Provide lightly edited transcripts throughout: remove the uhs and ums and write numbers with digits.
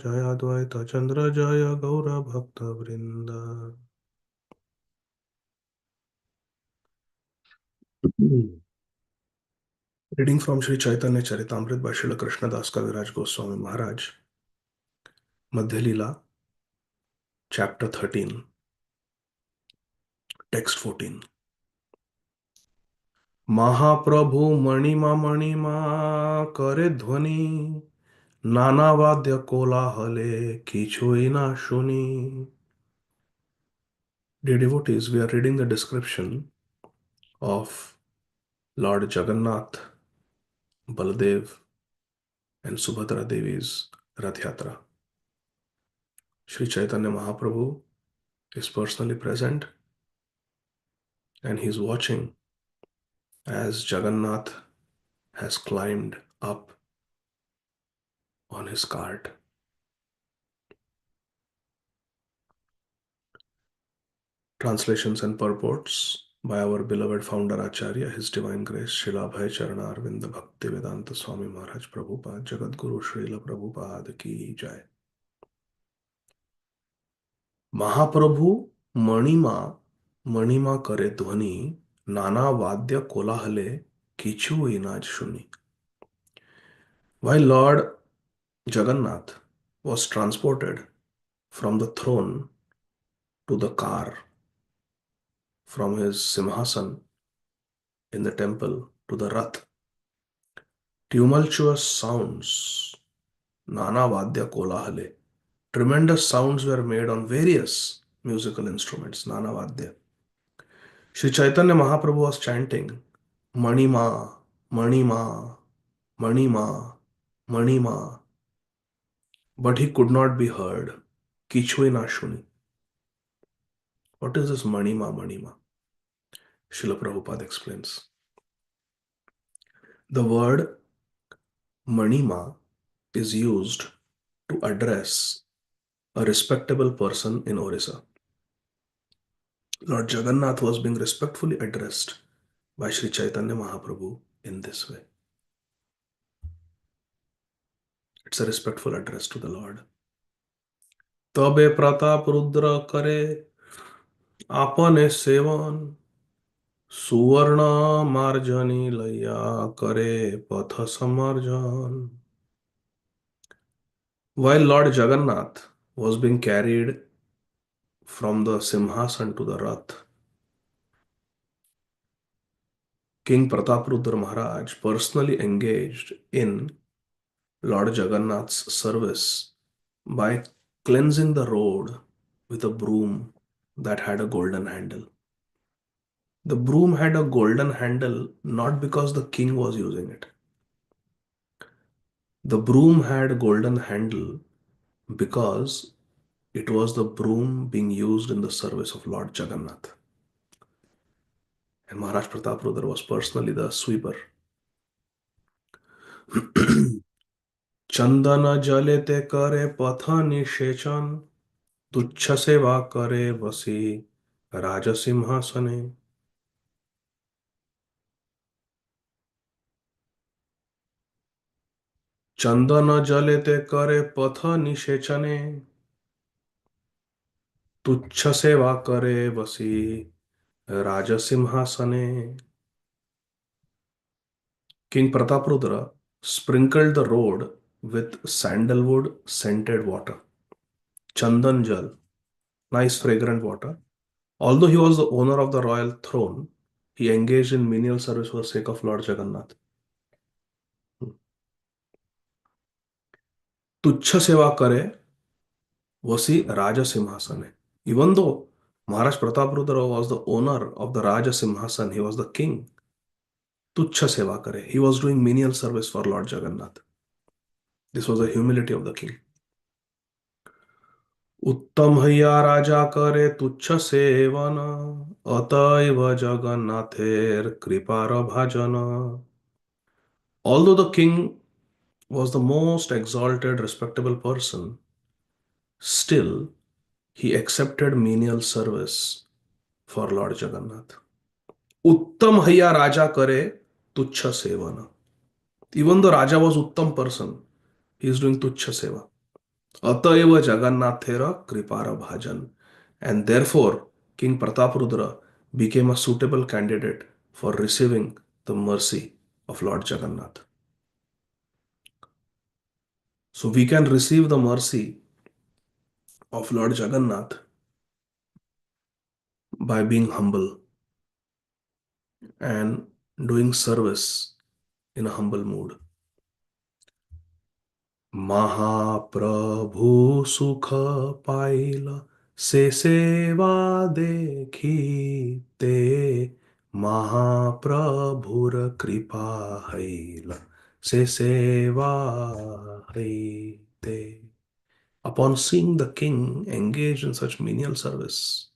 जय अद्वैत चंद्र जय गौर भक्त वृंद। Reading from Shri Chaitanya Charitamrita by Srila Krishnadas Kaviraj Goswami Maharaj. Madhya Leela chapter 13 text 14। महाप्रभु मणिमा करे ध्वनि नाना वाद्य कोलाहले किछुई ना शुनि। Dear devotees, we are reading the description of Lord Jagannath, Baladev, and Subhadra Devi's Rath Yatra. Sri Chaitanya Mahaprabhu is personally present and he's watching as Jagannath has climbed up on his cart. Translations and purports by our beloved founder Acharya, His Divine Grace, Srila Abhay Charana Arvinda Bhakti Vedanta Swami Maharaj Prabhupada, Jagat Guru Srila Prabhupada ki jai. Mahaprabhu मणिमा करे ध्वनि नाना वाद्य कोलाहले किछु इनाज शुनि. While Lord Jagannath was transported from the throne to the car, from his simhasan in the temple to the rath, tumultuous sounds, nana vadya kolahale, tremendous sounds were made on various musical instruments, nana vadya. Sri Chaitanya Mahaprabhu was chanting, Manima, Manima, Manima, Manima, but he could not be heard. Kichwe na shuni. What is this Manima, Manima? Srila Prabhupada explains. The word Manima is used to address a respectable person in Orissa. Lord Jagannath was being respectfully addressed by Sri Chaitanya Mahaprabhu in this way. It's a respectful address to the Lord. तबे प्रताप रुद्र करे आपने seven सुवर्ण मार्जनी लैया करे पथ समर्जन. While Lord Jagannath was being carried from the Simhasan to the Rath, King Prataprudra Maharaj personally engaged in Lord Jagannath's service by cleansing the road with a broom that had a golden handle. The broom had a golden handle not because the king was using it. The broom had a golden handle because it was the broom being used in the service of Lord Jagannath. And Maharaj Prataprudra was personally the sweeper. चंदन जले ते करे पथ निषेचन तुच्छ सेवा करे बसी राजसिंहासने. चंदन जले ते करे पथ निषेचने तुच्छ सेवा करे बसी राजसिंहासने. King Prataprudra sprinkled the road with sandalwood scented water. Chandan Jal, nice fragrant water. Although he was the owner of the royal throne, he engaged in menial service for the sake of Lord Jagannath. Tuchha seva kare vasi Raja Simhasane. Even though Maharaj Prataprudra was the owner of the Raja Simhasan, he was the king. Tuchha seva kare. He was doing menial service for Lord Jagannath. This was the humility of the king. उत्तम हैया राजा करे तुच्छ seven अतएव जगन्नाथेर कृपार भाजन. Although the king was the most exalted, respectable person, still he accepted menial service for Lord Jagannath. Uttam हैया raja करे tuchha sevana. Even though Raja was Uttam person, he is doing tuchha seva. Ataiva Jagannathera Kripara Bhajan. And therefore, King Prataprudra became a suitable candidate for receiving the mercy of Lord Jagannath. So we can receive the mercy of Lord Jagannath by being humble and doing service in a humble mood. महाप्रभु सुख पाइला से सेवा देखीते महाप्रभुर कृपा हैला से सेवा हैते. Upon seeing the king engaged in such menial service,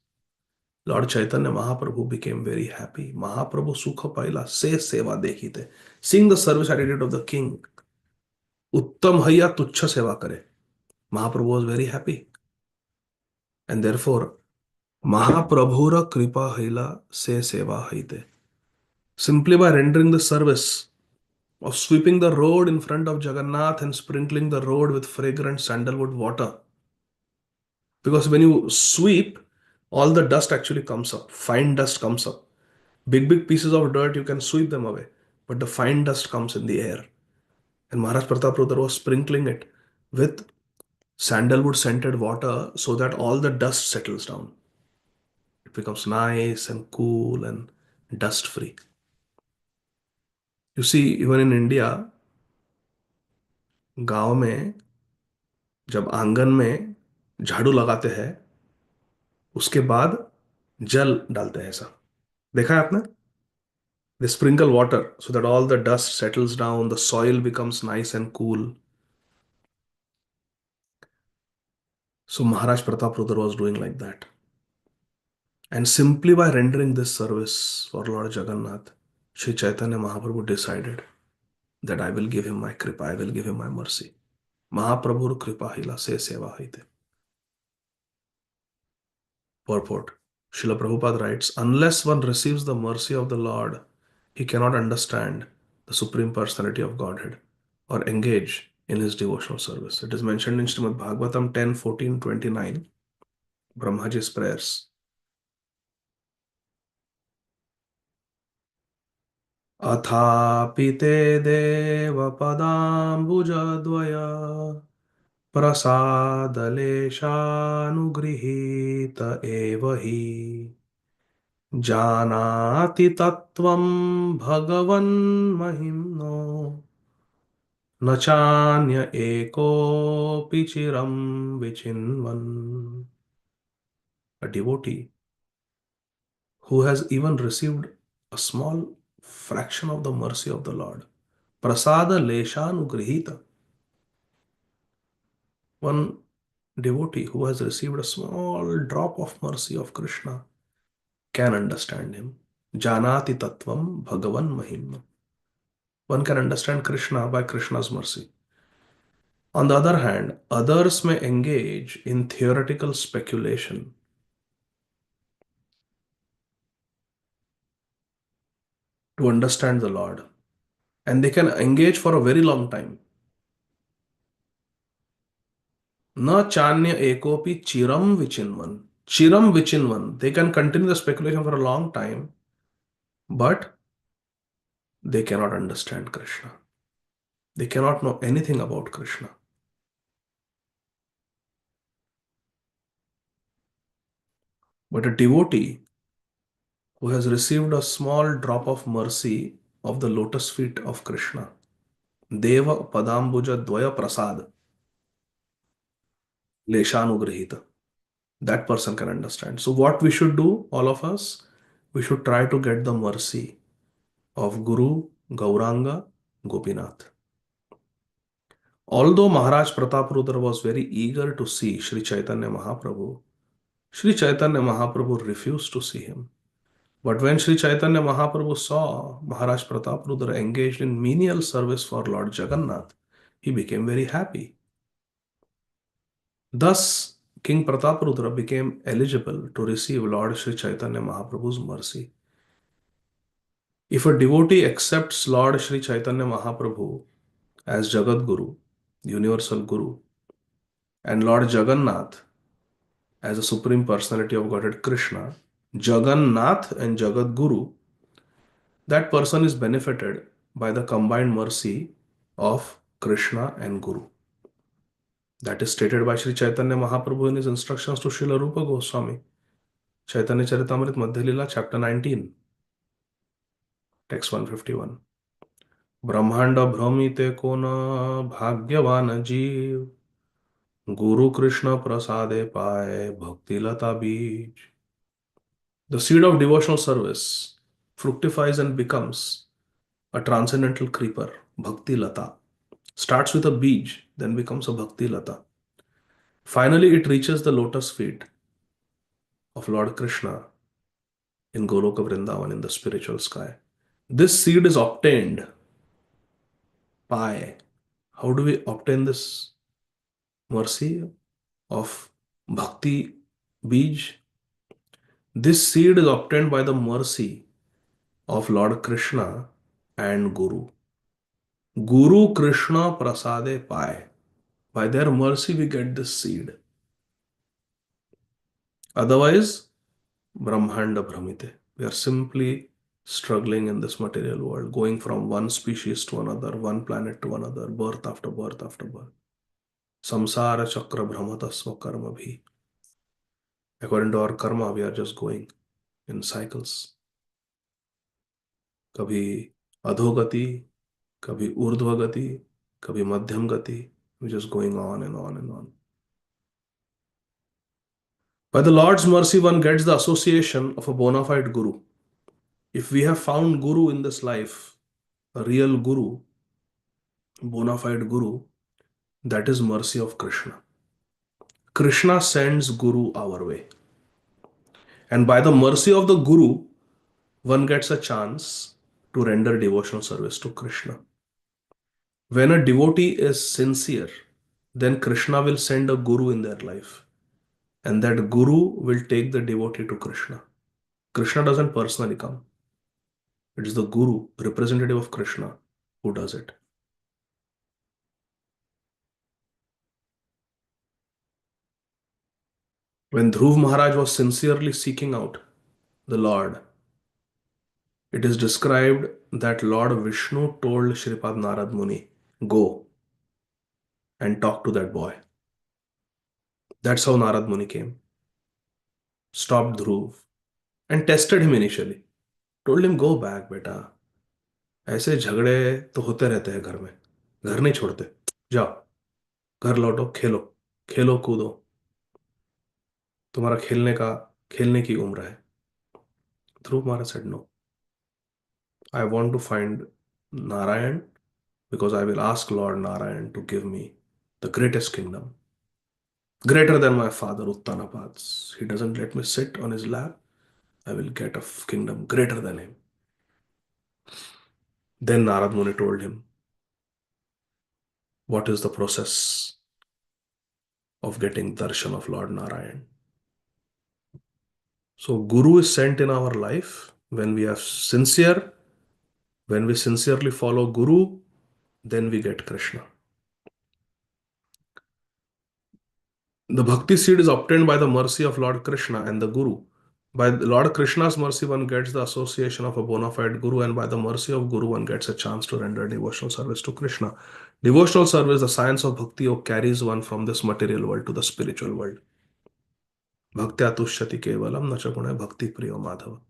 Lord Chaitanya Mahaprabhu became very happy. Mahaprabhu Sukha Paila se seva dekhite. Seeing the service attitude of the king, Uttam Haya Tuchha Seva Kare. Mahaprabhu was very happy. And therefore, Mahaprabhura Kripa Haila se Seva Haite. Simply by rendering the service of sweeping the road in front of Jagannath and sprinkling the road with fragrant sandalwood water. Because when you sweep, all the dust actually comes up. Fine dust comes up. Big pieces of dirt, you can sweep them away. But the fine dust comes in the air. And Maharaj Pratap was sprinkling it with sandalwood scented water so that all the dust settles down. It becomes nice and cool and dust free. You see, even in India, गांव में जब आंगन में झाड़ू लगाते हैं उसके बाद जल डालते हैं ऐसा देखा है आपने. They sprinkle water so that all the dust settles down, the soil becomes nice and cool. So Maharaj Pratap Rudra was doing like that. And simply by rendering this service for Lord Jagannath, Sri Chaitanya Mahaprabhu decided that I will give him my kripa, I will give him my mercy. Mahaprabhu kripa hila se seva haite. Purport. Srila Prabhupada writes, unless one receives the mercy of the Lord, he cannot understand the Supreme Personality of Godhead or engage in his devotional service. It is mentioned in Srimad Bhagavatam 10:14-29, Brahmaji's prayers. अथापि ते देवपदाम्बुजद्वया प्रसादलेशानुगृहीत एव हि जानाति तत्त्वं भगवन्महिम्नो न चान्य एकोऽपि चिरं विचिन्वन्. A devotee who has even received a small fraction of the mercy of the Lord, prasada leshanugrihita, one devotee who has received a small drop of mercy of Krishna can understand him. Janati tattvam bhagavan mahimna. One can understand Krishna by Krishna's mercy. On the other hand, others may engage in theoretical speculation to understand the Lord, and they can engage for a very long time. Na chanya ekopi chiram vichinvan. Chiram vichinvan. They can continue the speculation for a long time, but they cannot understand Krishna. They cannot know anything about Krishna. But a devotee who has received a small drop of mercy of the lotus feet of Krishna, Deva Padambuja Dvaya Prasad, Leshanugrahita, that person can understand. So, what we should do, all of us, we should try to get the mercy of Guru Gauranga Gopinath. Although Maharaj Prataprudra was very eager to see Sri Chaitanya Mahaprabhu, Sri Chaitanya Mahaprabhu refused to see him. But when Sri Chaitanya Mahaprabhu saw Maharaj Prataprudra engaged in menial service for Lord Jagannath, he became very happy. Thus, King Prataprudra became eligible to receive Lord Sri Chaitanya Mahaprabhu's mercy. If a devotee accepts Lord Sri Chaitanya Mahaprabhu as Jagat Guru, Universal Guru, And Lord Jagannath, as a supreme personality of Godhead Krishna, Jagannath and Jagat Guru, that person is benefited by the combined mercy of Krishna and Guru. That is stated by Sri Chaitanya Mahaprabhu in his instructions to Srila Rupa Goswami. Chaitanya Charitamrita Madhya Lila, chapter 19, text 151. ब्रह्मांड भ्रमिते को न भाग्यवान जीव गुरु कृष्ण प्रसादे पाए भक्ति लता बीज. The seed of devotional service fructifies and becomes a transcendental creeper, Bhakti Lata. Starts with a beej, then becomes a Bhakti Lata. Finally, it reaches the lotus feet of Lord Krishna in Goloka Vrindavan in the spiritual sky. This seed is obtained by, how do we obtain this mercy of Bhakti Beej? This seed is obtained by the mercy of Lord Krishna and Guru. Guru Krishna Prasade Pai. By their mercy, we get this seed. Otherwise, Brahmanda Brahmite. We are simply struggling in this material world, going from one species to another, one planet to another, birth after birth after birth. Samsara Chakra Brahmata Swakarma Bhi. According to our karma, we are just going in cycles. कभी अधोगति, कभी ऊर्ध्वगति, कभी मध्यम गति. We're just going on and on and on. By the Lord's mercy, one gets the association of a bona fide guru. If we have found guru in this life, a real guru, bona fide guru, that is mercy of Krishna. Krishna sends guru our way. And by the mercy of the guru, one gets a chance to render devotional service to Krishna. When a devotee is sincere, then Krishna will send a guru in their life. And that guru will take the devotee to Krishna. Krishna doesn't personally come. It is the guru, representative of Krishna, who does it. When Dhruv Maharaj was sincerely seeking out the Lord, it is described that Lord Vishnu told Shripad Narad Muni, go and talk to that boy. That's how Narad Muni came. Stopped Dhruv and tested him initially. Told him, go back, beta. ऐसे झगड़े तो होते रहते हैं घर में. घर नहीं छोड़ते. जाओ, घर लौटो, खेलो, खेलो कूदो. तुम्हारा खेलने की उम्र है. Dhruv Maharaj said, no. I want to find Narayan because I will ask Lord Narayan to give me the greatest kingdom. Greater than my father Uttanapad's. He doesn't let me sit on his lap. I will get a kingdom greater than him. Then Narad Muni told him, what is the process of getting darshan of Lord Narayan? So Guru is sent in our life when we are sincere. When we sincerely follow Guru, then we get Krishna. The bhakti seed is obtained by the mercy of Lord Krishna and the Guru. By Lord Krishna's mercy, one gets the association of a bona fide Guru, and by the mercy of Guru, one gets a chance to render devotional service to Krishna. Devotional service, the science of bhakti yoga, carries one from this material world to the spiritual world. Bhaktya tushyati kevalam nachaguna bhakti priyo madhava.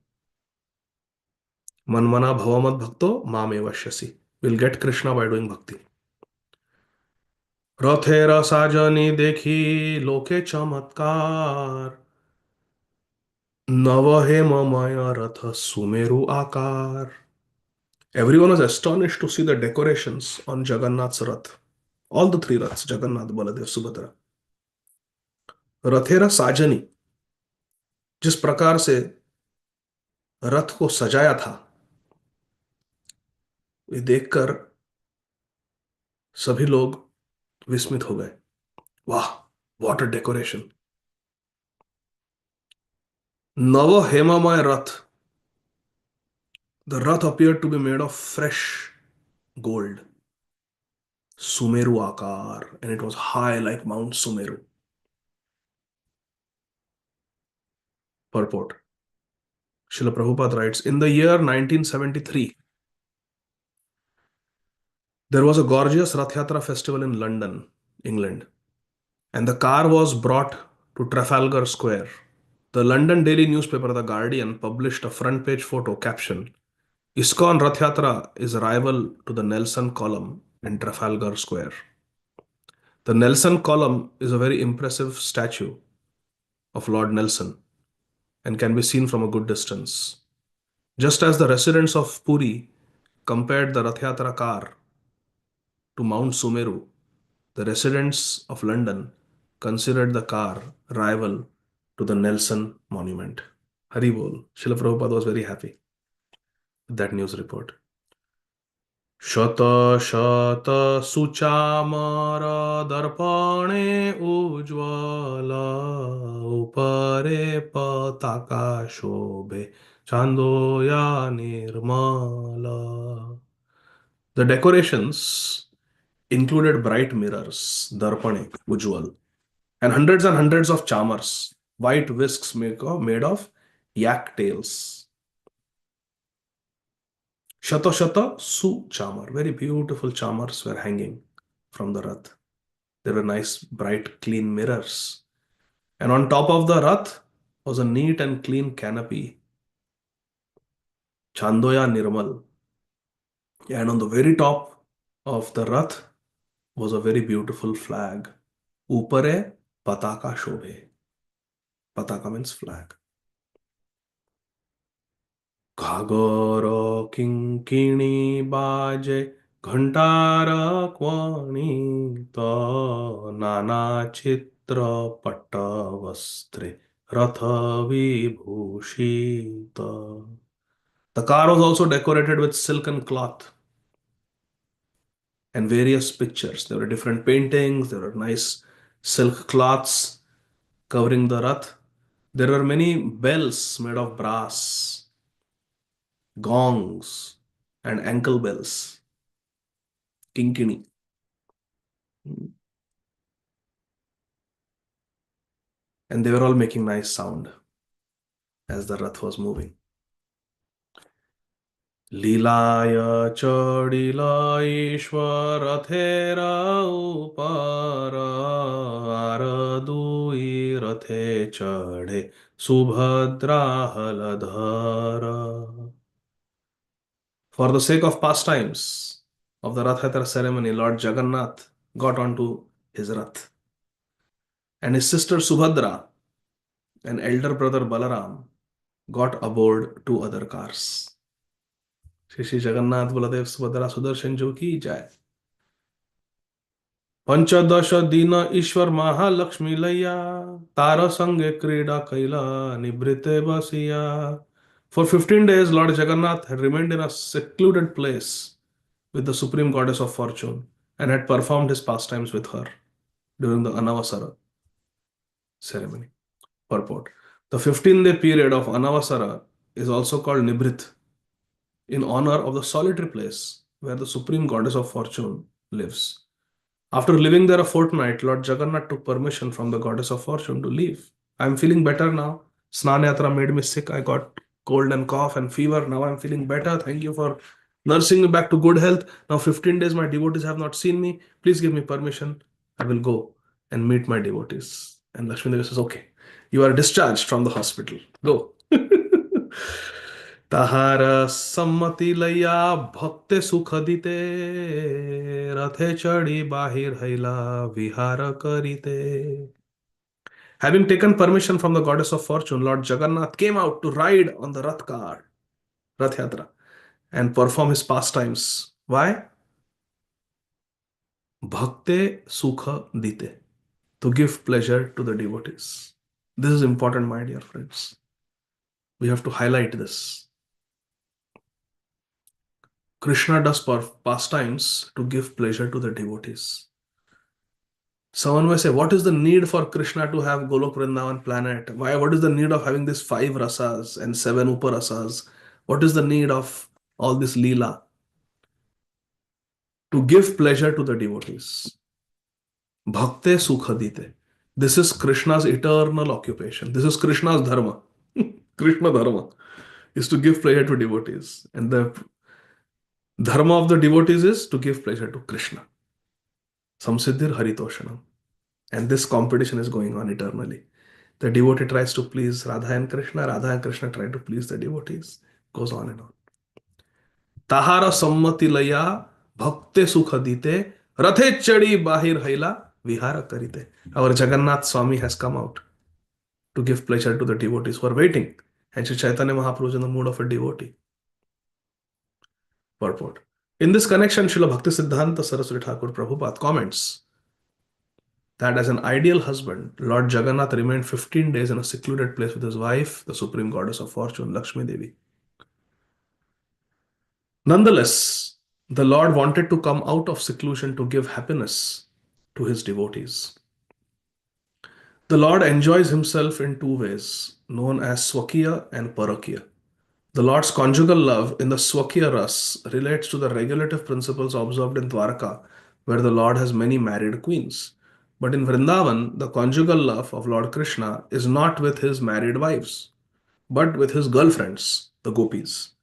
Manmana bhavamad bhakto mamevashyasi. We'll get Krishna by doing bhakti. रथेर साजनी देखी लोके चमत्कार नव हेममय रथ सुमेरु आकार. Everyone was astonished to see the decorations on Jagannath's Rath. All the three Raths, Jagannath, Baladev, Subhadra. रथेरा साजनी, जिस प्रकार से रथ को सजाया था, ये देखकर सभी लोग विस्मित हो गए. वाह, what a decoration. नव हेममय रथ. The rath appeared to be made of fresh gold. Sumeru Akar, and it was high like Mount Sumeru. Purport. Srila Prabhupada writes, in the year 1973, there was a gorgeous Rath Yatra festival in London, England, and the car was brought to Trafalgar Square. The London daily newspaper The Guardian published a front page photo caption, ISKCON Rath Yatra is a rival to the Nelson Column in Trafalgar Square. The Nelson Column is a very impressive statue of Lord Nelson and can be seen from a good distance. Just as the residents of Puri compared the Rath Yatra car to Mount Sumeru, the residents of London considered the car rival to the Nelson Monument. Haribol. Srila Prabhupada was very happy with that news report. शत शत सुचामर दर्पणे उज्ज्वल उपरे पताका शोभे चांदोया निर्मल. The decorations included bright mirrors, darpane, ujwal, and hundreds of chamars, white whisks made of yak tails. Shata Shata Su Chamar. Very beautiful chamars were hanging from the Rath. There were nice, bright, clean mirrors. And on top of the Rath was a neat and clean canopy, Chandoya Nirmal. And on the very top of the Rath was a very beautiful flag. Upare Pataka Shobhe. Pataka means flag. घागर किंकिणी बाजे घंटार क्वणित नाना चित्र पट्ट वस्त्रे रथ विभूषित. The car was also decorated with silken cloth and various pictures. There were different paintings, there were nice silk cloths covering the rath. There were many bells made of brass, gongs, and ankle bells, kinkini. And they were all making nice sound as the rath was moving. लीलाय चढ़िल ईश्वर रथेर ऊपर are दुई रथे चढ़े सुभद्रा हलधर. For the sake of pastimes of the Rath Yatra ceremony, Lord Jagannath got onto his Rath, and his sister Subhadra and elder brother Balaram got aboard two other cars. Shri Jagannath Baladev Subhadra Sudarshan Ji ki jai. पंचदश दिन ईश्वर महालक्ष्मी लैया तार संगे क्रीड़ा कैला निभृते बसिया. For 15 days, Lord Jagannath had remained in a secluded place with the supreme goddess of fortune and had performed his pastimes with her during the Anavasara ceremony. Purport. The 15-day period of Anavasara is also called Nibrit in honor of the solitary place where the supreme goddess of fortune lives. After living there a fortnight, Lord Jagannath took permission from the goddess of fortune to leave. I'm feeling better now. Snan Yatra made me sick. I got cold and cough and fever. Now I'm feeling better. Thank you for nursing me back to good health. Now 15 days my devotees have not seen me. Please give me permission. I will go and meet my devotees. And Lakshmi Devi says, okay, you are discharged from the hospital. Go. তাহার সম্মতি লইয়া ভক্তে সুখ দিতে রথে চড়ি বাহির হইলা বিহার করিতে. Having taken permission from the goddess of fortune, Lord Jagannath came out to ride on the Rath car, Rath Yatra, and perform his pastimes. Why? Bhakte sukha dite, to give pleasure to the devotees. This is important, my dear friends. We have to highlight this. Krishna does pastimes to give pleasure to the devotees. Someone may say, what is the need for Krishna to have Golok Vrindavan planet? Why? What is the need of having these 5 rasas and 7 uparasas? What is the need of all this leela? to give pleasure to the devotees. Bhakte sukha dite. This is Krishna's eternal occupation. This is Krishna's dharma. Krishna dharma is to give pleasure to devotees. And the dharma of the devotees is to give pleasure to Krishna. Samsiddhir Haritoshanam. And this competition is going on eternally. The devotee tries to please Radha and Krishna try to please the devotees. Goes on and on. Tahara sammati laya bhakte sukha dite rathe chadi bahir haila vihara karite. Our Jagannath Swami has come out to give pleasure to the devotees who are waiting. And Sri Chaitanya Mahaprabhu is in the mood of a devotee. Purport. In this connection, Srila Bhakti Siddhanta Saraswati Thakur Prabhupada comments that as an ideal husband, Lord Jagannath remained 15 days in a secluded place with his wife, the supreme goddess of fortune, Lakshmi Devi. Nonetheless, the Lord wanted to come out of seclusion to give happiness to his devotees. The Lord enjoys himself in two ways, known as Swakiya and Parakiya. The Lord's conjugal love in the Swakiya Ras relates to the regulative principles observed in Dwarka, where the Lord has many married queens. But in Vrindavan, the conjugal love of Lord Krishna is not with his married wives, but with his girlfriends, the gopis.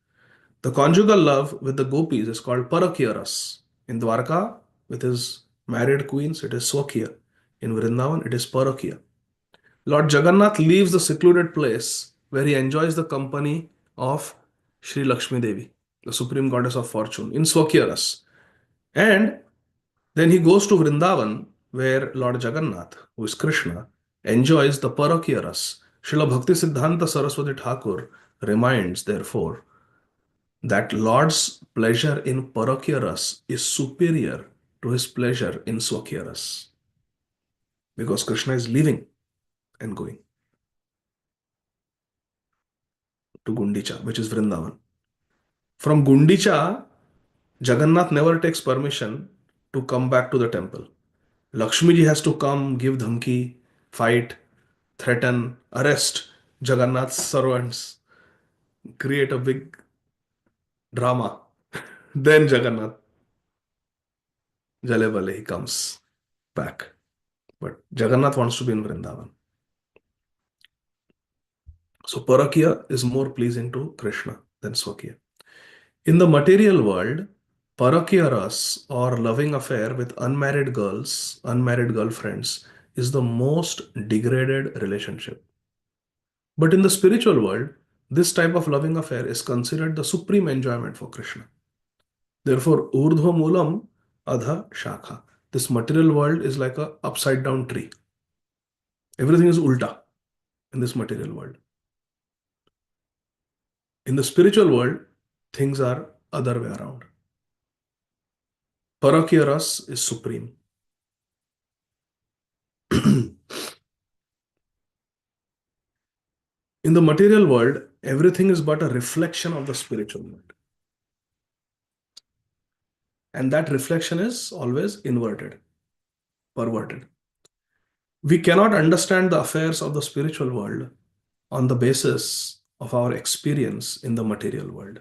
The conjugal love with the gopis is called Parakiya Ras. In Dwarka, with his married queens, it is Swakiya. In Vrindavan, it is Parakiya. Lord Jagannath leaves the secluded place where he enjoys the company of Sri Lakshmi Devi, the supreme goddess of fortune, in Swakiya Ras. And then he goes to Vrindavan, where Lord Jagannath, who is Krishna, enjoys the Parakiya Ras. Srila Bhakti Siddhanta Saraswati Thakur reminds, therefore, that Lord's pleasure in Parakiya Ras is superior to his pleasure in Swakiya Ras. Because Krishna is leaving and going to Gundicha, which is Vrindavan. From Gundicha, Jagannath never takes permission to come back to the temple. Lakshmi ji has to come, give dhamki, fight, threaten, arrest Jagannath's servants, create a big drama. Then Jagannath, Jale Bale, he comes back. But Jagannath wants to be in Vrindavan. So Parakiya is more pleasing to Krishna than Swakiya. In the material world, Parakiya Ras or loving affair with unmarried girls, unmarried girlfriends is the most degraded relationship. But in the spiritual world, this type of loving affair is considered the supreme enjoyment for Krishna. Therefore, Urdhva Moolam Adha Shakha. This material world is like a upside down tree. Everything is ulta in this material world. In the spiritual world, things are other way around. Parakiya Ras is supreme. In the material world, everything is but a reflection of the spiritual world. And that reflection is always inverted, perverted. We cannot understand the affairs of the spiritual world on the basis of our experience in the material world.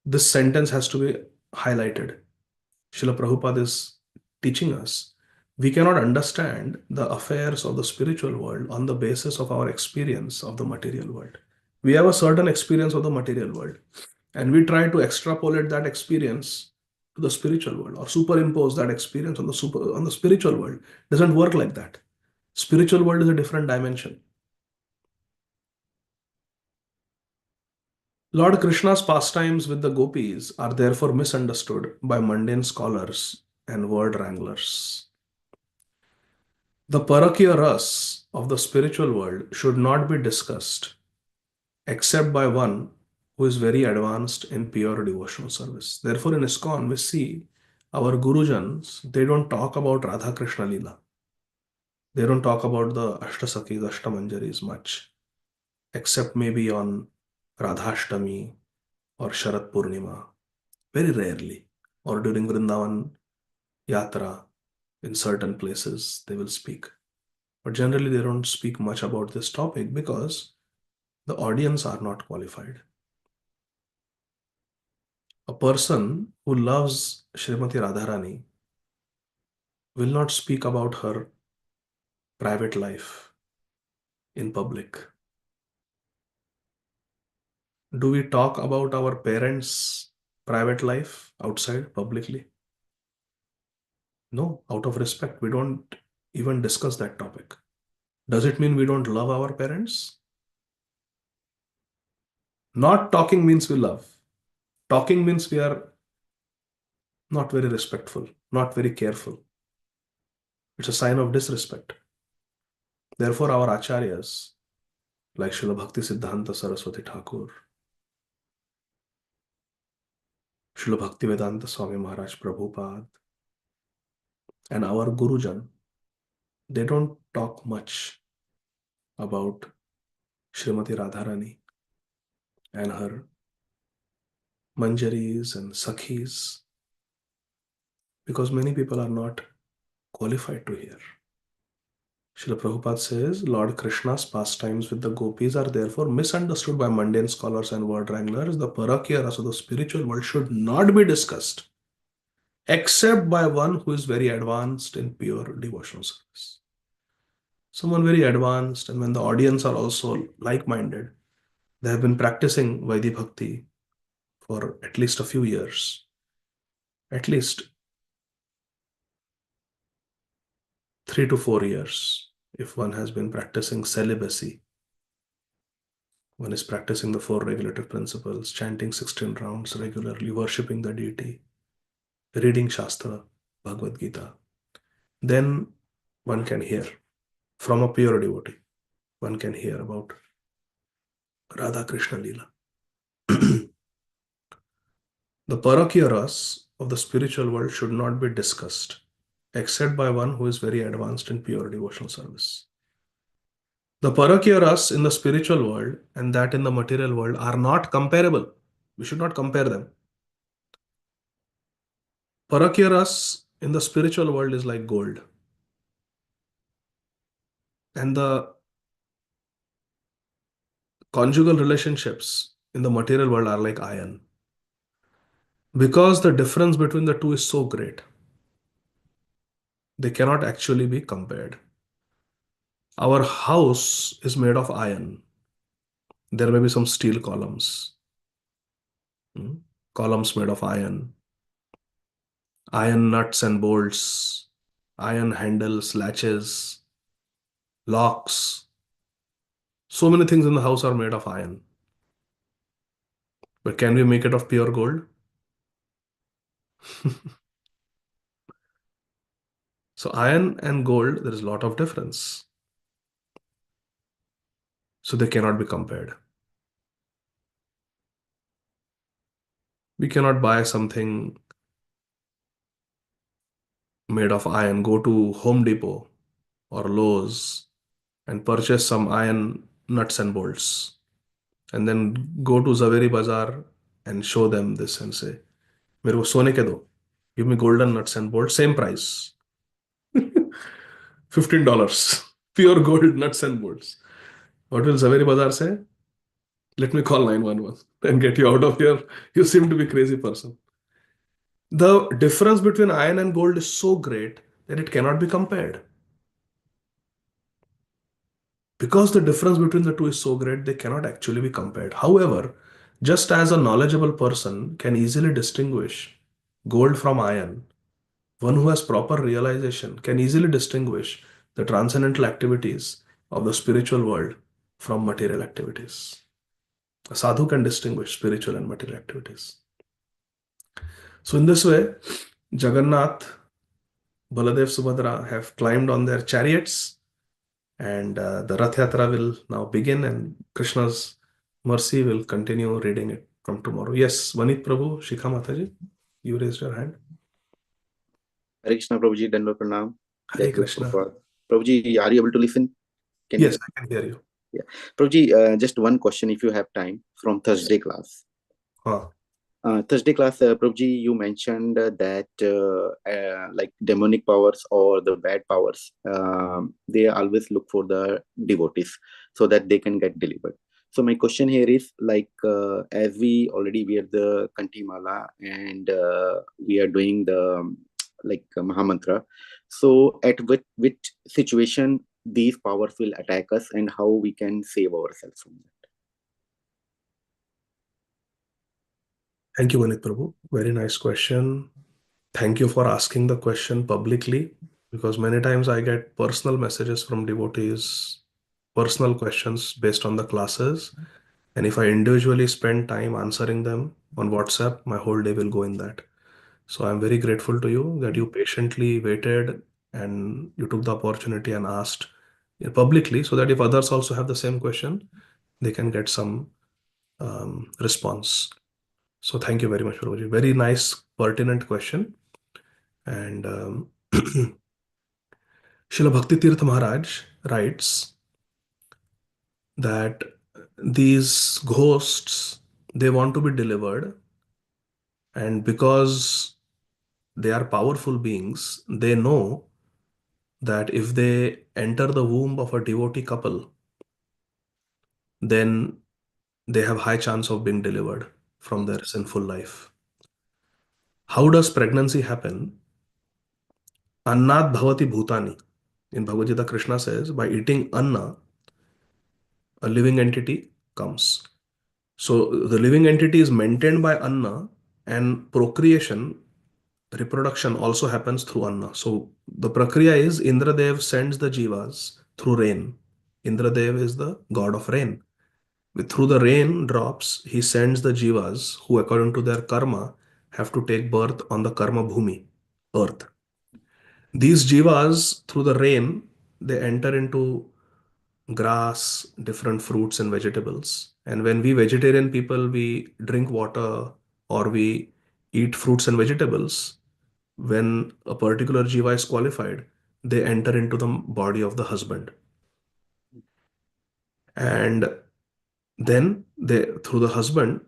This sentence has to be highlighted. Srila Prabhupada is teaching us we cannot understand the affairs of the spiritual world on the basis of our experience of the material world. We have a certain experience of the material world, and we try to extrapolate that experience to the spiritual world or superimpose that experience on the spiritual world. It doesn't work like that. Spiritual world is a different dimension. Lord Krishna's pastimes with the gopis are therefore misunderstood by mundane scholars and word wranglers. The Parakiya Ras of the spiritual world should not be discussed except by one who is very advanced in pure devotional service. Therefore, in ISKCON, we see our Gurujans, they don't talk about Radha Krishna Leela. They don't talk about the Ashtasakis, Ashtamanjaris much, except maybe on Radhashtami or Sharat Purnima, very rarely, or during Vrindavan Yatra, in certain places they will speak. But generally they don't speak much about this topic because the audience are not qualified. A person who loves Srimati Radharani will not speak about her private life in public. Do we talk about our parents' private life outside publicly? No, out of respect, we don't even discuss that topic. Does it mean we don't love our parents? Not talking means we love. Talking means we are not very respectful, not very careful. It's a sign of disrespect. Therefore, our acharyas, like Srila Bhakti Siddhanta Saraswati Thakur, Srila Bhaktivedanta Swami Maharaj Prabhupada, and our Gurujan, they don't talk much about Srimati Radharani and her manjaris and sakhis because many people are not qualified to hear. Srila Prabhupada says Lord Krishna's pastimes with the gopis are therefore misunderstood by mundane scholars and word wranglers. The parakya rasa, the spiritual world, should not be discussed except by one who is very advanced in pure devotional service. Someone very advanced, and when the audience are also like minded, they have been practicing Vaidhi Bhakti for at least a few years, at least 3 to 4 years. If one has been practicing celibacy, one is practicing the 4 regulative principles, chanting 16 rounds regularly, worshipping the deity, reading Shastra, Bhagavad Gita, then one can hear from a pure devotee. One can hear about Radha Krishna Leela. The parakya ras of the spiritual world should not be discussed except by one who is very advanced in pure devotional service. The parakya ras in the spiritual world and that in the material world are not comparable. We should not compare them. Parakya ras in the spiritual world is like gold, and the conjugal relationships in the material world are like iron. Because the difference between the two is so great, they cannot actually be compared. Our house is made of iron. There may be some steel columns, columns made of iron nuts and bolts, iron handles, latches, locks. So many things in the house are made of iron. But can we make it of pure gold? So iron and gold, there is a lot of difference. So they cannot be compared. We cannot buy something made of iron, go to Home Depot or Lowe's and purchase some iron nuts and bolts, and then go to Zaveri Bazaar and show them this and say, मेरे को सोने के दो, give me golden nuts and bolts, same price, $15, pure gold nuts and bolts. What will Zaveri Bazaar say? Let me call 911 and get you out of here. You seem to be a crazy person. The difference between iron and gold is so great that it cannot be compared. Because the difference between the two is so great, they cannot actually be compared. However, just as a knowledgeable person can easily distinguish gold from iron, one who has proper realization can easily distinguish the transcendental activities of the spiritual world from material activities. A sadhu can distinguish spiritual and material activities. So, in this way, Jagannath, Baladev, Subhadra have climbed on their chariots, and the Rath Yatra will now begin, and Krishna's mercy will continue reading it from tomorrow. Yes, Vanit Prabhu, Shikha Mataji, you raised your hand. Hare Krishna, Prabhuji, Dandavat Pranam. Hare Krishna. Prabhuji, are you able to listen? Yes, I can hear you. Yeah. Prabhuji, just one question if you have time from Thursday class. Thursday class, Prabhuji, you mentioned that like demonic powers or the bad powers, they always look for the devotees so that they can get delivered. So my question here is like, as we already wear the Kanti Mala and we are doing the like Mahamantra. So at which situation these powers will attack us and how we can save ourselves from that? Thank you, Vanit Prabhu. Very nice question. Thank you for asking the question publicly, because many times I get personal messages from devotees, personal questions based on the classes. And if I individually spend time answering them on WhatsApp, my whole day will go in that. So I'm very grateful to you that you patiently waited and you took the opportunity and asked publicly, so that if others also have the same question, they can get some response. So thank you very much, Prabhuji. Very nice, pertinent question. And Srila Bhakti Tirtha Maharaj writes that these ghosts, they want to be delivered, and because they are powerful beings, they know that if they enter the womb of a devotee couple, then they have high chance of being delivered from their sinful life. How does pregnancy happen? Annat bhavati bhutani. In Bhagavad Gita, Krishna says, by eating anna, a living entity comes. So the living entity is maintained by anna, and procreation, reproduction also happens through anna. So the prakriya is Indradev sends the jivas through rain. Indradev is the god of rain. Through the rain drops, he sends the jivas who, according to their karma, have to take birth on the karma bhumi, earth. These jivas, through the rain, they enter into grass, different fruits and vegetables. And when we vegetarian people, we drink water or we eat fruits and vegetables, when a particular jiva is qualified, they enter into the body of the husband. And then they, through the husband,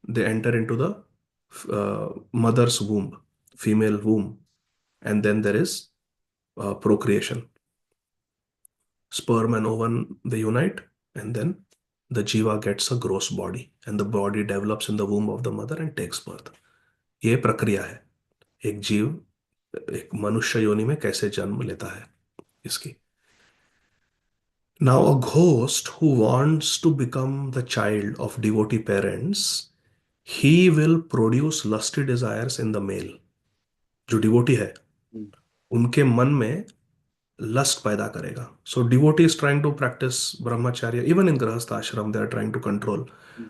they enter into the mother's womb, female womb. And then there is procreation. Sperm and ovum, they unite, and then the jiva gets a gross body, and the body develops in the womb of the mother and takes birth. ये प्रक्रिया है, एक जीव एक मनुष्य योनि में कैसे जन्म लेता है इसकी. Now, a ghost who wants to become the child of devotee parents, he will produce lusty desires in the male. जो devotee है, उनके मन में lust पैदा करेगा. So devotee is trying to practice brahmacharya, even in grahastha ashram they are trying to control.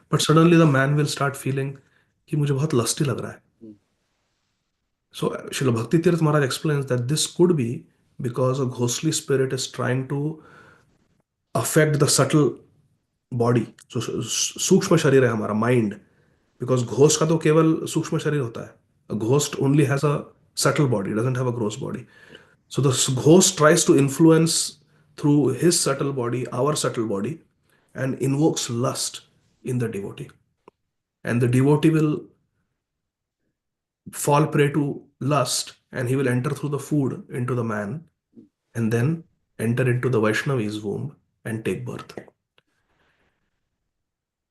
But suddenly the man will start feeling कि मुझे बहुत lusty लग रहा है. So Srila Bhakti Tirth Maharaj explains that this could be because a ghostly spirit is trying to affect the subtle body. So सूक्ष्म शरीर है हमारा mind. Because ghost का तो केवल सूक्ष्म शरीर होता है. A ghost only has a subtle body, doesn't have a gross body. So the ghost tries to influence through his subtle body, our subtle body, and invokes lust in the devotee. And the devotee will fall prey to lust, and he will enter through the food into the man and then enter into the Vaishnavi's womb and take birth.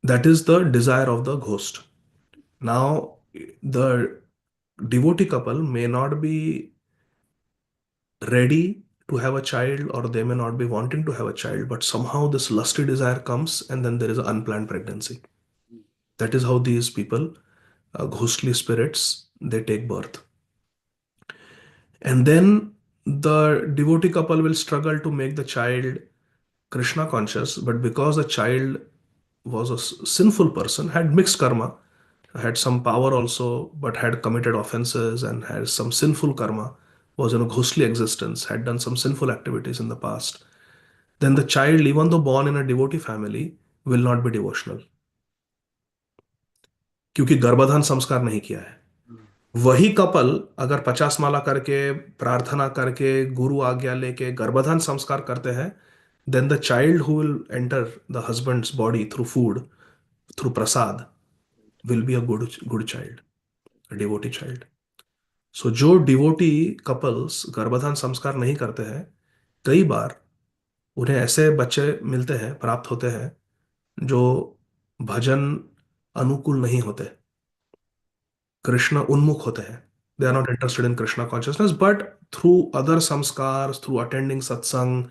That is the desire of the ghost. Now, the devotee couple may not be ready to have a child, or they may not be wanting to have a child, but somehow this lusty desire comes and then there is an unplanned pregnancy. That is how these people, ghostly spirits, they take birth. And then the devotee couple will struggle to make the child Krishna conscious, but because the child was a sinful person, had mixed karma, had some power also, but had committed offenses and had some sinful karma, was in a ghostly existence, had done some sinful activities in the past, then the child, even though born in a devotee family, will not be devotional. क्योंकि गर्भाधान संस्कार नहीं किया है. वही couple अगर 50 माला करके, प्रार्थना करके, गुरु आज्ञा लेके गर्भाधान संस्कार करते हैं, then the child who will enter the husband's body through food, through prasad, will be a good child, a devotee child. So जो devotee couples गर्भाधान संस्कार नहीं करते हैं, कई बार उन्हें ऐसे बच्चे मिलते हैं, प्राप्त होते हैं, जो भजन अनुकूल नहीं होते, कृष्ण उन्मुख होते हैं, they are not interested in Krishna consciousness, but through other sanskar, through attending satsang,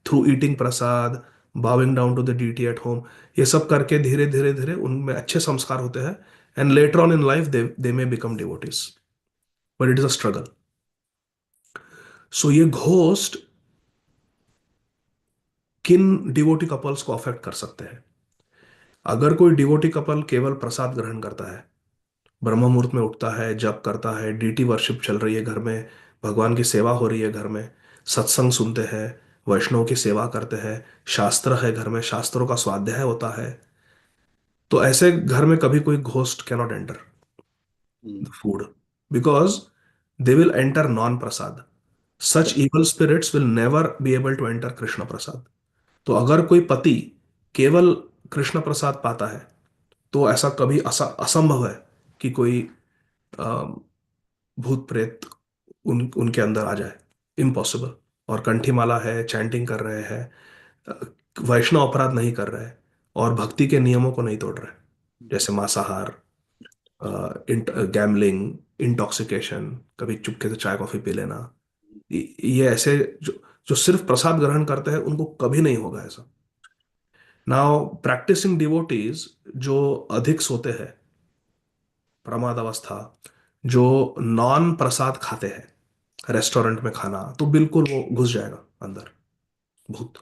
through eating prasad, bowing down to the deity at home, ये सब करके धीरे धीरे धीरे उनमें अच्छे संस्कार होते हैं, and later on in life they may become devotees, but it is a struggle. So ये घोस्ट किन डिवोटी कपल्स को अफेक्ट कर सकते हैं? अगर कोई डिवोटी कपल केवल प्रसाद ग्रहण करता है, ब्रह्म मुहूर्त में उठता है, जप करता है, डीटी वर्शिप चल रही है घर में, भगवान की सेवा हो रही है घर में, सत्संग सुनते हैं, वैष्णव की सेवा करते हैं, शास्त्र है घर में, शास्त्रों का स्वाध्याय होता है, तो ऐसे घर में कभी कोई ghost cannot enter the food, because they will enter non prasad. Such evil spirits will never be able to enter Krishna prasad. तो अगर कोई पति केवल कृष्ण प्रसाद पाता है, तो ऐसा कभी असंभव है कि कोई भूत प्रेत उनके अंदर आ जाए. इम्पॉसिबल. और कंठीमाला है, चैंटिंग कर रहे हैं, अ, वैष्णव अपराध नहीं कर रहे, और भक्ति के नियमों को नहीं तोड़ रहे, जैसे मांसाहार, गैम्बलिंग, इंटॉक्सिकेशन, कभी चुपके से चाय कॉफी पी लेना, ये ऐसे जो जो सिर्फ प्रसाद ग्रहण करते हैं उनको कभी नहीं होगा ऐसा. नाउ प्रैक्टिसिंग डिवोटीज जो अधिक सोते हैं, प्रमाद अवस्था, जो नॉन प्रसाद खाते हैं, रेस्टोरेंट में खाना, तो बिल्कुल वो घुस जाएगा अंदर भूत.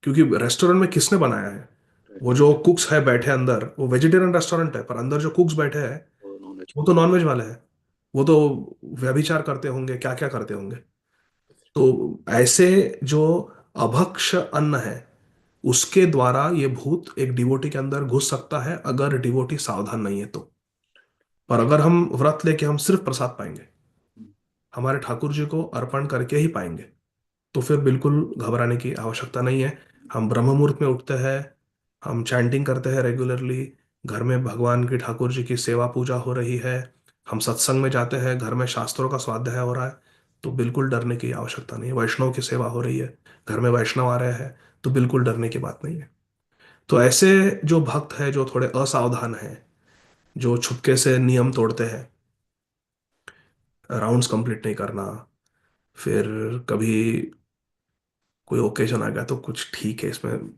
क्योंकि रेस्टोरेंट में किसने बनाया है? वो जो कुक्स है बैठे अंदर, वो वेजिटेरियन रेस्टोरेंट है, पर अंदर जो कुक्स बैठे हैं वो तो नॉनवेज वाले हैं. वो तो व्यभिचार करते होंगे, क्या क्या करते होंगे. तो ऐसे जो अभक्ष अन्न है, उसके द्वारा ये भूत एक डिवोटी के अंदर घुस सकता है, अगर डिवोटी सावधान नहीं है तो. पर अगर हम व्रत लेके हम सिर्फ प्रसाद पाएंगे, हमारे ठाकुर जी को अर्पण करके ही पाएंगे, तो फिर बिल्कुल घबराने की आवश्यकता नहीं है. हम ब्रह्म मुहूर्त में उठते हैं, हम चैंटिंग करते हैं रेगुलरली, घर में भगवान की, ठाकुर जी की सेवा पूजा हो रही है, हम सत्संग में जाते हैं, घर में शास्त्रों का स्वाध्याय हो रहा है, तो बिल्कुल डरने की आवश्यकता नहीं है. वैष्णव की सेवा हो रही है, घर में वैष्णव आ रहे हैं, तो बिल्कुल डरने की बात नहीं है. तो ऐसे जो भक्त है जो थोड़े असावधान हैं, जो छुपके से नियम तोड़ते हैं, राउंड्स कंप्लीट नहीं करना, फिर कभी कोई ओकेजन आ गया तो कुछ ठीक है इसमें,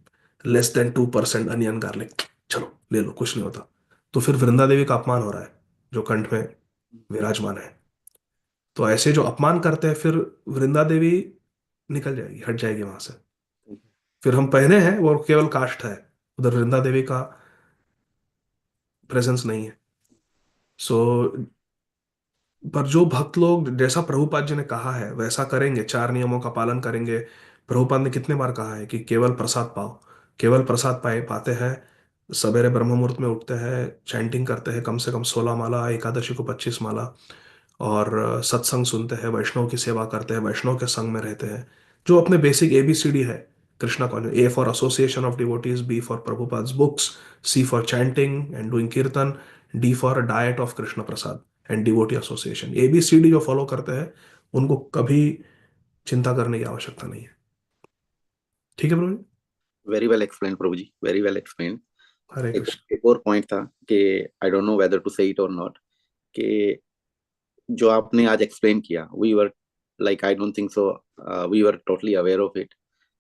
लेस देन 2% अनियन गार्लिक, चलो ले लो, कुछ नहीं होता, तो फिर वृंदा देवी का अपमान हो रहा है जो कंठ में विराजमान है. तो ऐसे जो अपमान करते हैं, फिर वृंदा देवी निकल जाएगी, हट जाएगी वहां से. फिर हम पहने हैं वो केवल काष्ठ है, उधर वृंदा देवी का प्रेजेंस नहीं है. सो पर जो भक्त लोग, जैसा प्रभुपाद जी ने कहा है वैसा करेंगे, 4 नियमों का पालन करेंगे. प्रभुपाद ने कितने बार कहा है कि केवल प्रसाद पाओ, केवल प्रसाद पाए पाते हैं, सवेरे ब्रह्म मुहूर्त में उठते हैं, चैंटिंग करते हैं कम से कम 16 माला, एकादशी को 25 माला, और सत्संग सुनते हैं, वैष्णव की सेवा करते हैं, वैष्णव के संग में रहते हैं, जो अपने बेसिक ABCD है Krishna conscious. A for association of devotees, B for Prabhupada's books, C for chanting and doing कीर्तन, D for diet of Krishna Prasad and devotee association. ABCD जो फॉलो करते हैं उनको कभी चिंता करने की आवश्यकता नहीं है. ठीक है Prabhu ji? Very well explain Prabhu ji, very well explain. Hare Krishna. एक और पॉइंट था कि I don't know whether to say it और नॉट, कि जो आपने आज एक्सप्लेन किया, we were like I don't think so we were totally aware of it.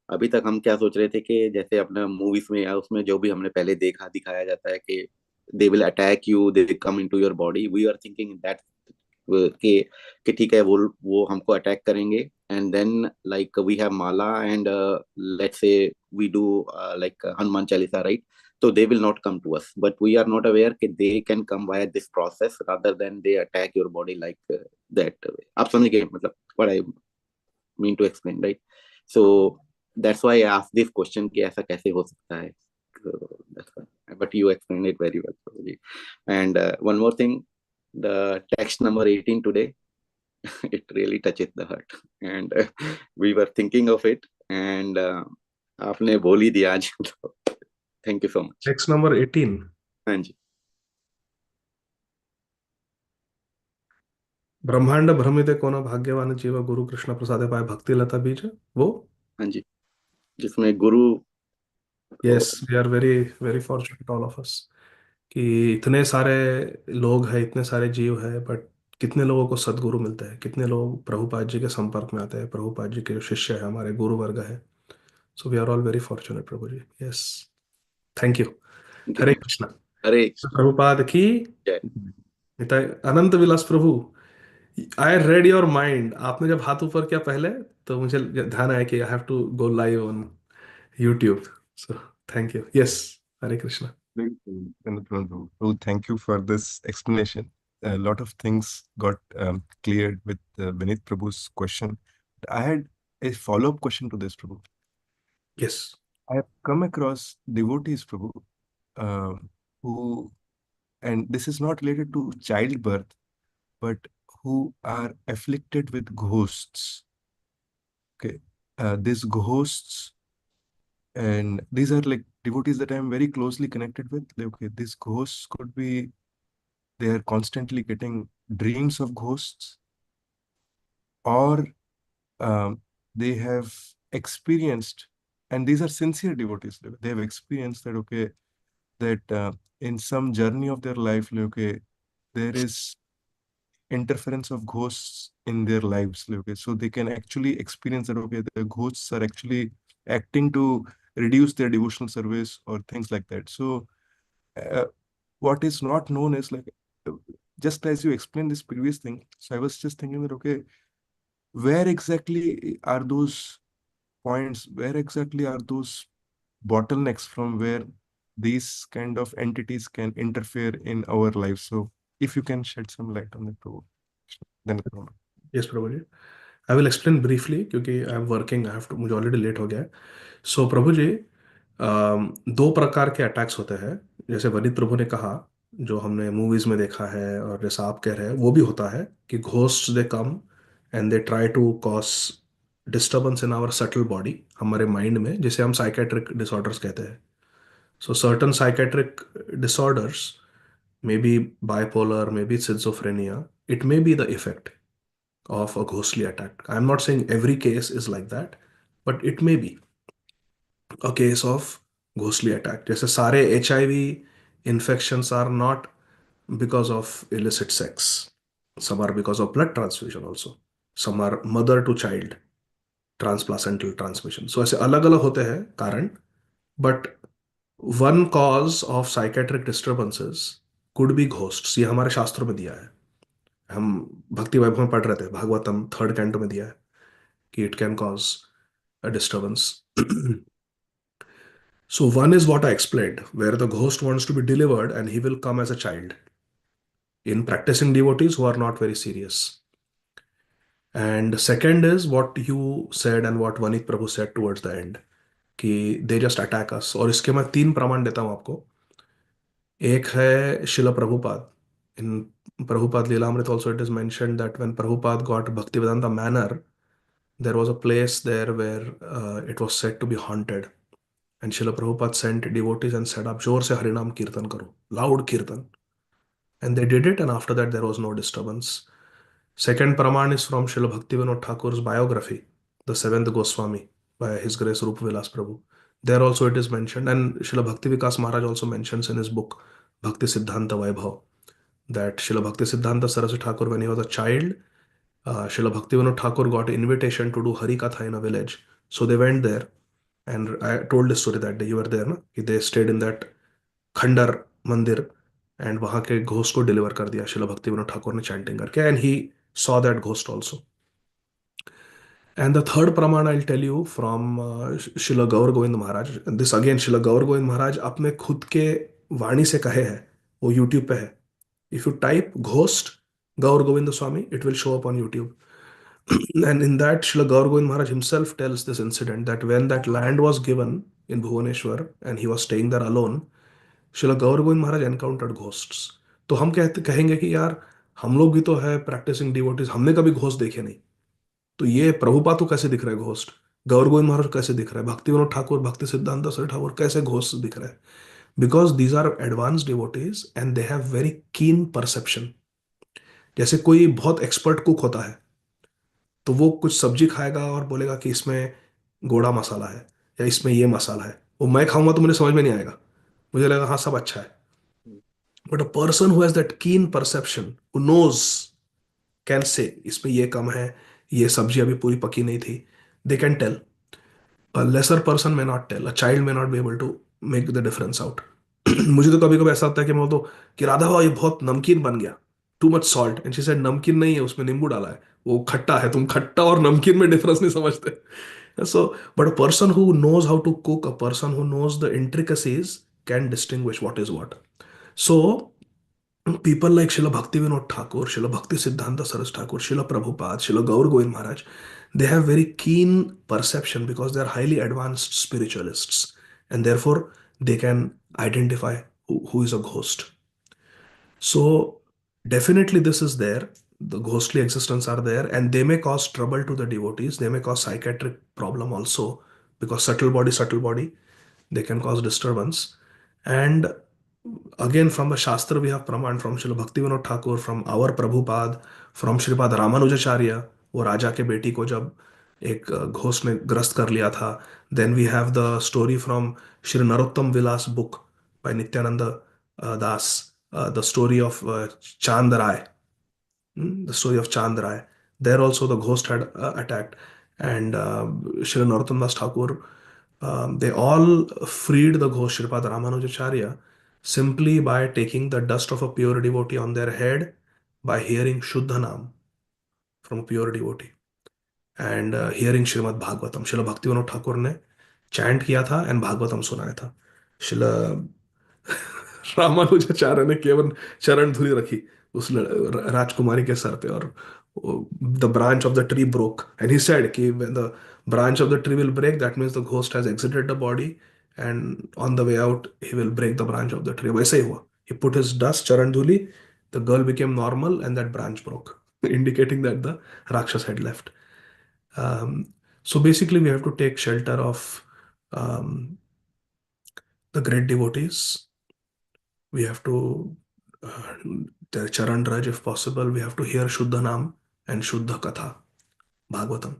अभी तक हम क्या सोच रहे थे कि जैसे अपने मूवीज में या उसमें जो भी हमने पहले देखा दिखाया जाता है कि they will attack you, they will come into your body, we are thinking that कि ठीक है वो हमको अटैक करेंगे, and then like we have mala and let's say we do like Hanuman Chalisa, right? So they will not come to us, but we are not aware that they can come via this process rather than they attack your body like that way. आप समझ गए मतलब what I mean to explain, right? So that's why I asked this question कि ऐसा कैसे हो सकता है. So, that's why. But you explained it very well, probably. And one more thing, the text number 18 today, it really touches the heart, and we were thinking of it, and आपने बोल ही दिया आज. Thank you so much. Text number 18. हाँ जी. ब्रह्मांड भ्रमिते कोन भाग्यवान जीव गुरु कृष्ण प्रसादे पाए भक्ति लता बीज, वो. हाँ जी, जिसमें guru yes, we are very very fortunate all of us कि इतने सारे लोग हैं, इतने सारे जीव हैं, बट कितने लोगों को सदगुरु मिलते हैं, कितने लोग प्रभुपाद जी के संपर्क में आते हैं, प्रभुपाद जी के जो शिष्य है, हमारे गुरु वर्ग है। So we are all very fortunate Prabhu ji. Yes, thank you. Hare Krishna. Hare Prabhupada की जय। पिता Anant Vilas Prabhu. I read your mind, आपने जब हाथ ऊपर किया पहले, तो मुझे ध्यान आया कि I have to go live on YouTube. So thank you. Yes, Hare Krishna. And Prabhu, thank you for this explanation. A lot of things got cleared with Vinit Prabhu's question. I had a follow-up question to this, Prabhu. Yes I have come across devotees, Prabhu, uh, who, and this is not related to childbirth, but who are afflicted with ghosts. Okay, these ghosts, and these are like devotees that I am very closely connected with. Like, okay, these ghosts could be they are constantly getting dreams of ghosts, or they have experienced, and these are sincere devotees, they have experienced that, okay, that in some journey of their life, like, okay, there is interference of ghosts in their lives, like, okay, so they can actually experience that, okay, the ghosts are actually acting to reduce their devotional service or things like that. So uh, what is not known is like, uh, just as you explained this previous thing, so I was just thinking that, okay, where exactly are those points, where exactly are those bottlenecks from where these kind of entities can interfere in our lives? So if you can shed some light on that, Prabhu, then yes Prabhu ji, I will explain briefly क्योंकि I am working, I have to, मुझे already late हो गया है। सो प्रभु जी, दो प्रकार के attacks होते हैं, जैसे वनित प्रभु ने कहा, जो हमने मूवीज में देखा है, और जैसा आप कह रहे हैं वो भी होता है कि ghost they come and they try to cause disturbance in our subtle body, हमारे माइंड में, जिसे हम साइकेट्रिक डिसऑर्डर्स कहते हैं। So certain psychiatric disorders, may be bipolar, may be schizophrenia, it may be the effect of a ghostly attack. I'm not saying every case is like that, but it may be a case of ghostly attack. जैसे सारे HIV infections are not because of illicit sex. Some are because of blood transfusion also. Some are mother to child transplacental transmission. So ऐसे अलग अलग होते हैं कारण, but one cause of psychiatric disturbances could be ghosts. ये हमारे शास्त्रों में दिया है। हम भक्ति वैभव में पढ़ रहे थे, भागवतम थर्ड कैंटो में दिया है कि it can cause a disturbance. So, one is what I explained, where the ghost wants to be delivered and he will come as a child in practicing devotees who are not very serious. And second is what you said and what Vanit Prabhu said towards the end, कि they just attack us. और इसके मैं तीन प्रमाण देता हूं आपको। एक है शिला प्रभुपाद, इन Prabhupada Lilamrita also it is mentioned that when Prabhupada got Bhaktivedanta Manor, there was a place there where it was said to be haunted. And Srila Prabhupada sent devotees and said, आप जोर से हरिनाम कीर्तन करो, loud कीर्तन. And they did it, and after that there was no disturbance. Second Praman is from Srila Bhaktivinoda Thakur's biography, the seventh Goswami, by His Grace Rupa Vilas Prabhu. There also it is mentioned, and Srila Bhakti Vikas Maharaj also mentions in his book Bhakti Siddhanta Vaibhav that Srila Bhakti Siddhanta Saraswati Thakur, when he was a child, Srila Bhaktivinoda Thakur got an invitation to do Hari Katha in a village. So they went there, and I told this story that day. You were there, na? कि they stayed in that खंडर मंदिर, and वहां के ghost को deliver कर दिया शिला भक्ति विनोद ठाकुर ने चैंटिंग करके, and he saw that ghost also. And the third प्रमाण I tell you from Shila Gaur Govind Maharaj. This again शिला गौर गोविंद महाराज अपने खुद के वाणी से कहे हैं, वो यूट्यूब पे है. If you type ghost Gaur Govind Swami, it will show up on YouTube. And in that, Srila Gaur Govind Maharaj himself tells this incident that when that land was given in Bhuvaneshwar and he was staying there alone, Shila Gaur Govind Maharaj encountered ghosts. तो हम कहते कहेंगे कि यार हम लोग भी तो है प्रैक्टिसिंग डिवोटीज, हमने कभी घोस्ट देखे नहीं. तो ये प्रभुपाद को कैसे दिख रहा है घोस्ट, गौर गोविंद महाराज कैसे दिख रहा है, भक्ति विनोद ठाकुर, भक्ति सिद्धांत सरस्वती ठाकुर कैसे घोस्ट दिख रहा है? Because these are advance devotees and they have very keen perception. जैसे कोई बहुत एक्सपर्ट कुक होता है, तो वो कुछ सब्जी खाएगा और बोलेगा कि इसमें गोड़ा मसाला है या इसमें ये मसाला है, वो मैं खाऊंगा तो मुझे समझ में नहीं आएगा, मुझे लगेगा हाँ सब अच्छा है. But a person who has that keen perception, who knows, can say इसमें ये कम है, ये सब्जी अभी पूरी पकी नहीं थी, they can tell. A lesser person may not tell. A child may not be able to make the difference out. मुझे तो कभी कभी ऐसा होता है कि मैं बोलता हूँ कि राधा ये बहुत नमकीन बन गया, too much salt, and she said नमकीन नहीं है, उसमें नींबू डाला है, वो खट्टा है, तुम खट्टा और नमकीन में डिफरेंस नहीं समझते. So but a person who knows how to cook, a person who knows the intricacies, can distinguish what is what. So people like Srila Bhaktivinoda Thakur, Srila Bhakti Siddhanta Saraswati Thakur, Srila Prabhupada, Srila Gaur Govind Maharaj, they have very keen perception because they are highly advanced spiritualists, and therefore they can identify who is a ghost. So definitely this is there. The ghostly existence are there, and they may cause trouble to the devotees. They may cause psychiatric problem also, because subtle body, they can cause disturbance. And again, from the Shastra, we have Praman from Srila Bhaktivinoda Thakur, from our Prabhupada, from Sripad Ramanujacharya, वो राजा के बेटी को जब एक घोष ने ग्रस्त कर लिया था. Then we have the story from Shri Narottam Vilas book by Nityananda Das, the story of Chand Rai, the story of Chand Rai. There also the ghost had attacked, and Shri Narottam Das Thakur, they all freed the ghost, Shripad Ramanujacharya, simply by taking the dust of a pure devotee on their head, by hearing Shuddhanam from a pure devotee, and hearing Srimad Bhagavatam. Srila Bhaktivinoda Thakur ने chant किया था and Bhagavatam सुनाया था. शिला रामानुजाचार्य ने केवल चरण धुली रखी उस राजकुमारी के सर पे, और the branch of the tree broke, and he said कि when the branch of the tree will break, that means the ghost has exited the body, and on the way out he will break the branch of the tree. वैसे ही हुआ. He put his dust, charan dhuli, the girl became normal, and that branch broke, indicating that the Rakshas had left. So basically, we have to take shelter of um, the great devotees. We have to their Charan Raj if possible. We have to hear Shuddha Nam and Shuddha Katha, Bhagavatam.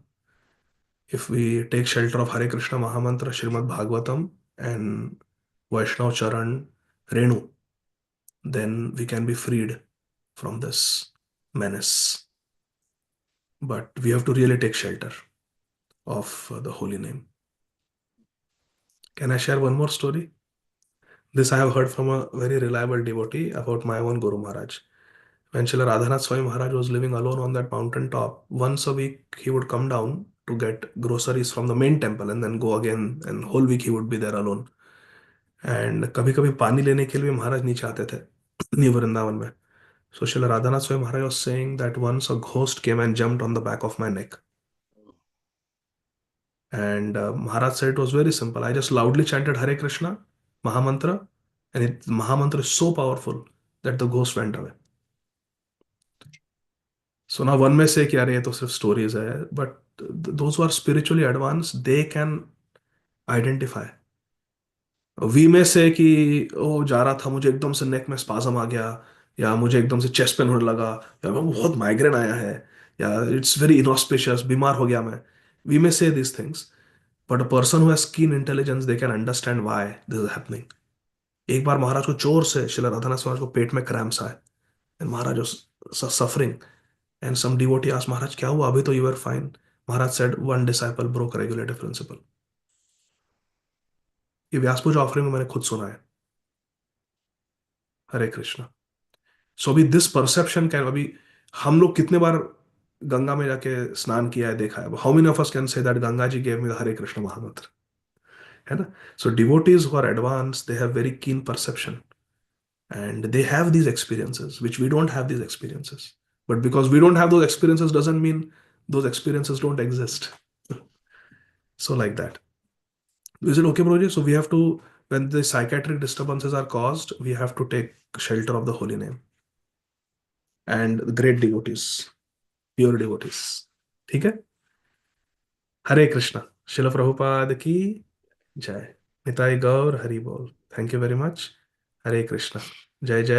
If we take shelter of Hare Krishna Mahamantra, Srimad Bhagavatam, and Vaishnav Charan Renu, then we can be freed from this menace. But we have to really take shelter of the holy name. Can I share one more story? This I have heard from a very reliable devotee about my own Guru Maharaj. When Srila Radhanath Swami Maharaj was living alone on that mountain top, once a week he would come down to get groceries from the main temple and then go again, and whole week he would be there alone. And कभी कभी पानी लेने के लिए भी महाराज नीचे आते थे न्यू वृंदावन में. So Srila Radhanath Swami Maharaj was saying that once a ghost came and jumped on the back of my neck. And Maharaj said it was very simple. I just loudly chanted Hare Krishna, Mahamantra, and Mahamantra is so powerful that the ghost went away. So now one may say कि यार ये तो सिर्फ stories है, but those who are spiritually advanced, they can identify. We may say कि ओ जा रहा था, मुझे एकदम से नेक में स्पाजम आ गया, या मुझे एकदम से चेस्ट पेन होने लगा, या मैं बहुत माइग्रेन आया है, या इट्स वेरी इनऑस्पिशियस, बीमार हो गया मैं. We may say these things. But a person who has keen intelligence, they can understand why this is happening. एक बार महाराज को जोर से, शिला राधानाथ महाराज को पेट में क्रैम्प्स आए, and Maharaj was suffering, and some devotee asked महाराज क्या हुआ, अभी तो you were fine. Maharaj said one disciple broke regulative principle. ये व्यासपूजा ऑफरिंग में मैंने खुद सुना है. हरे कृष्णा. सो अभी दिस परसेप्शन कैन, अभी हम लोग कितने बार गंगा में जाके स्नान किया है, देखा है. How many of us can say that Ganga ji gave me the Hare Krishna mahamantra, है ना. So devotees who are advanced, they have very keen perception, and they have these experiences which we don't have these experiences. But because we don't have those experiences doesn't mean those experiences don't exist. So like that. Is it okay, Broji? So we have to, when the psychiatric disturbances are caused, we have to take shelter of the holy name and the great devotees, pure devotees. ठीक है. हरे कृष्णा. शिला प्रभुपाद की जय. निताई गौर हरि बोल. Thank you very much. हरे कृष्णा. जय जय.